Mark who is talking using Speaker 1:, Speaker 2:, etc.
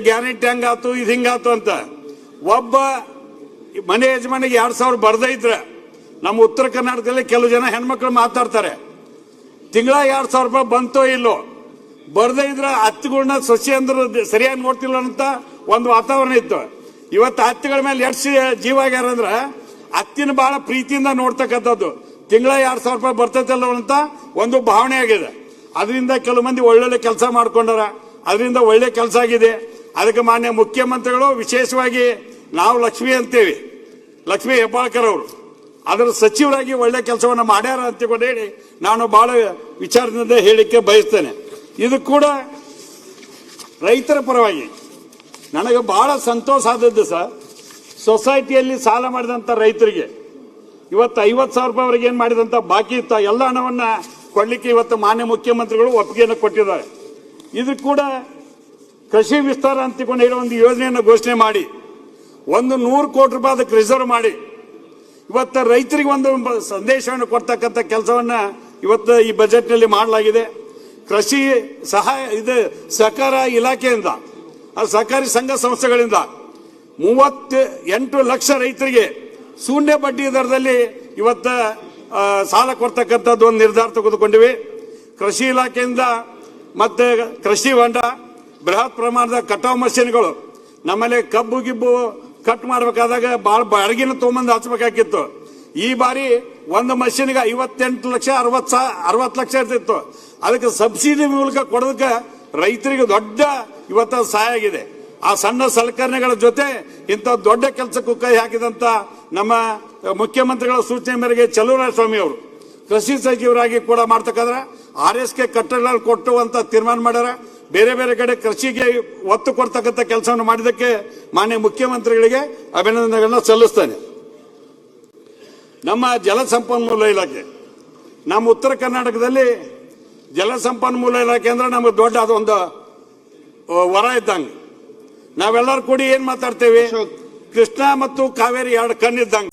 Speaker 1: Guarantee ಹಂಗಾತು ಇದು ಹಿಂಗಾತು ಅಂತ. ಒಬ್ಬ ಮನೆ ಯಜಮಾನಿಗೆ 2,000 ಬರ್ದೇ ಇದ್ರೆ ನಮ್ಮ ಉತ್ತರ ಕರ್ನಾಟಕದಲ್ಲಿ ಕೆಲವು ಜನ ಹೆಣ್ಮಕ್ಳು ಮಾತಾಡ್ತಾರೆ, ತಿಂಗಳ 2,000 ರೂಪಾಯಿ ಬಂತೋ ಇಲ್ಲೋ, ಬರ್ದೇ ಇದ್ರೆ ಹತ್ತಿಗಳನ್ನ ಸೊಸೆ ಅಂದ್ರು ಸರಿಯಾಗಿ ನೋಡ್ತಿಲ್ಲ ಅಂತ ಒಂದು ವಾತಾವರಣ ಇತ್ತು. ಇವತ್ತು ಹತ್ತಿಗಳ ಮೇಲೆ ಎಷ್ಟು ಜೀವ ಆಗ್ಯಾರಂದ್ರ ಹತ್ತಿನ ಬಹಳ ಪ್ರೀತಿಯಿಂದ ನೋಡ್ತಕ್ಕಂಥದ್ದು. ತಿಂಗಳ 2,000 ರೂಪಾಯಿ ಬರ್ತೈತಲ್ಲ ಅಂತ ಒಂದು ಭಾವನೆ ಆಗಿದೆ. ಅದರಿಂದ ಕೆಲವು ಮಂದಿ ಒಳ್ಳೊಳ್ಳೆ ಕೆಲಸ ಮಾಡ್ಕೊಂಡಾರ, ಅದರಿಂದ ಒಳ್ಳೆ ಕೆಲಸ ಆಗಿದೆ. ಅದಕ್ಕೆ ಮಾನ್ಯ ಮುಖ್ಯಮಂತ್ರಿಗಳು ವಿಶೇಷವಾಗಿ ನಾವು ಲಕ್ಷ್ಮಿ ಅಂತೇವಿ, ಲಕ್ಷ್ಮೀ ಹೆಬ್ಬಾಳ್ಕರ್ ಅವರು ಅದರ ಸಚಿವರಾಗಿ ಒಳ್ಳೆ ಕೆಲಸವನ್ನು ಮಾಡ್ಯಾರ ಅಂತಕೊಂಡು ಹೇಳಿ ನಾನು ಬಹಳ ವಿಚಾರದಿಂದ ಹೇಳಿಕೆ ಬಯಸ್ತೇನೆ. ಇದು ಕೂಡ ರೈತರ ಪರವಾಗಿ ನನಗೆ ಬಹಳ ಸಂತೋಷ ಆದದ್ದು ಸರ್. ಸೊಸೈಟಿಯಲ್ಲಿ ಸಾಲ ಮಾಡಿದಂಥ ರೈತರಿಗೆ ಇವತ್ತು 50,000 ರೂಪಾಯಿವರೆಗೆ ಏನು ಮಾಡಿದಂಥ ಬಾಕಿ ಇತ್ತ ಎಲ್ಲ ಹಣವನ್ನು ಕೊಡ್ಲಿಕ್ಕೆ ಇವತ್ತು ಮಾನ್ಯ ಮುಖ್ಯಮಂತ್ರಿಗಳು ಒಪ್ಪಿಗೆಯನ್ನು ಕೊಟ್ಟಿದ್ದಾರೆ. ಇದು ಕೂಡ ಕೃಷಿ ವಿಸ್ತಾರ ಅಂತಕೊಂಡು ಹೇಳಿ ಒಂದು ಯೋಜನೆಯನ್ನು ಘೋಷಣೆ ಮಾಡಿ 100 ಕೋಟಿ ರೂಪಾಯಿ ಅದಕ್ಕೆ ರಿಸರ್ವ್ ಮಾಡಿ ಇವತ್ತು ರೈತರಿಗೆ ಒಂದು ಸಂದೇಶವನ್ನು ಕೊಡ್ತಕ್ಕಂಥ ಕೆಲಸವನ್ನ ಇವತ್ತು ಈ ಬಜೆಟ್ನಲ್ಲಿ ಮಾಡಲಾಗಿದೆ. ಕೃಷಿ ಸಹಕಾರ ಇಲಾಖೆಯಿಂದ, ಸಹಕಾರಿ ಸಂಘ ಸಂಸ್ಥೆಗಳಿಂದ 38 ಲಕ್ಷ ರೈತರಿಗೆ ಶೂನ್ಯ ಬಡ್ಡಿ ದರದಲ್ಲಿ ಇವತ್ತು ಸಾಲ ಕೊಡ್ತಕ್ಕಂಥದ್ದು ಒಂದು ನಿರ್ಧಾರ ತೆಗೆದುಕೊಂಡಿವೆ. ಕೃಷಿ ಇಲಾಖೆಯಿಂದ ಮತ್ತೆ ಕೃಷಿ ಹೊಂಡ, ಬೃಹತ್ ಪ್ರಮಾಣದ ಕಟಾವು ಮಷೀನ್ಗಳು, ನಮ್ಮಲ್ಲಿ ಕಬ್ಬು ಗಿಬ್ಬು ಕಟ್ ಮಾಡಬೇಕಾದಾಗ ಭಾಳ ಬಾಡಿಗೆನ ತೊಗೊಂಬಂದು ಹಚ್ಚಬೇಕಾಗಿತ್ತು. ಈ ಬಾರಿ ಒಂದು ಮಷೀನ್ಗೆ 58 ಲಕ್ಷ 60 ಲಕ್ಷ ಇರ್ತಿತ್ತು. ಅದಕ್ಕೆ ಸಬ್ಸಿಡಿ ಮೂಲಕ ಕೊಡೋದಕ್ಕೆ ರೈತರಿಗೆ ದೊಡ್ಡ ಇವತ್ತು ಸಹಾಯ ಆಗಿದೆ. ಆ ಸಣ್ಣ ಸಲಕರಣೆಗಳ ಜೊತೆ ಇಂಥ ದೊಡ್ಡ ಕೆಲಸಕ್ಕೂ ಕೈ ಹಾಕಿದಂತ ನಮ್ಮ ಮುಖ್ಯಮಂತ್ರಿಗಳ ಸೂಚನೆ ಮೇರೆಗೆ ಚಲುವರಾಯಸ್ವಾಮಿ ಅವರು ಕೃಷಿ ಸಚಿವರಾಗಿ ಕೂಡ ಮಾಡ್ತಕ್ಕಂದ್ರೆ RSK ಕಟ್ಟಡಗಳನ್ನು ಕೊಟ್ಟುವಂತ ತೀರ್ಮಾನ ಮಾಡ್ಯಾರ. ಬೇರೆ ಬೇರೆ ಕಡೆ ಕೃಷಿಗೆ ಒತ್ತು ಕೊಡ್ತಕ್ಕಂಥ ಕೆಲಸವನ್ನು ಮಾಡಿದ್ದಕ್ಕೆ ಮಾನ್ಯ ಮುಖ್ಯಮಂತ್ರಿಗಳಿಗೆ ಅಭಿನಂದನೆಗಳನ್ನ ಸಲ್ಲಿಸ್ತೇನೆ. ನಮ್ಮ ಜಲಸಂಪನ್ಮೂಲ ಇಲಾಖೆ, ನಮ್ಮ ಉತ್ತರ ಕರ್ನಾಟಕದಲ್ಲಿ ಜಲಸಂಪನ್ಮೂಲ ಇಲಾಖೆ ಅಂದ್ರೆ ನಮಗೆ ದೊಡ್ಡ ಅದೊಂದು ವರ ಇದ್ದಂಗೆ. ನಾವೆಲ್ಲರೂ ಕೂಡಿ ಏನ್ ಮಾತಾಡ್ತೇವೆ, ಕೃಷ್ಣ ಮತ್ತು ಕಾವೇರಿ 2 ಕಣ್ಣಿದ್ದಂಗೆ.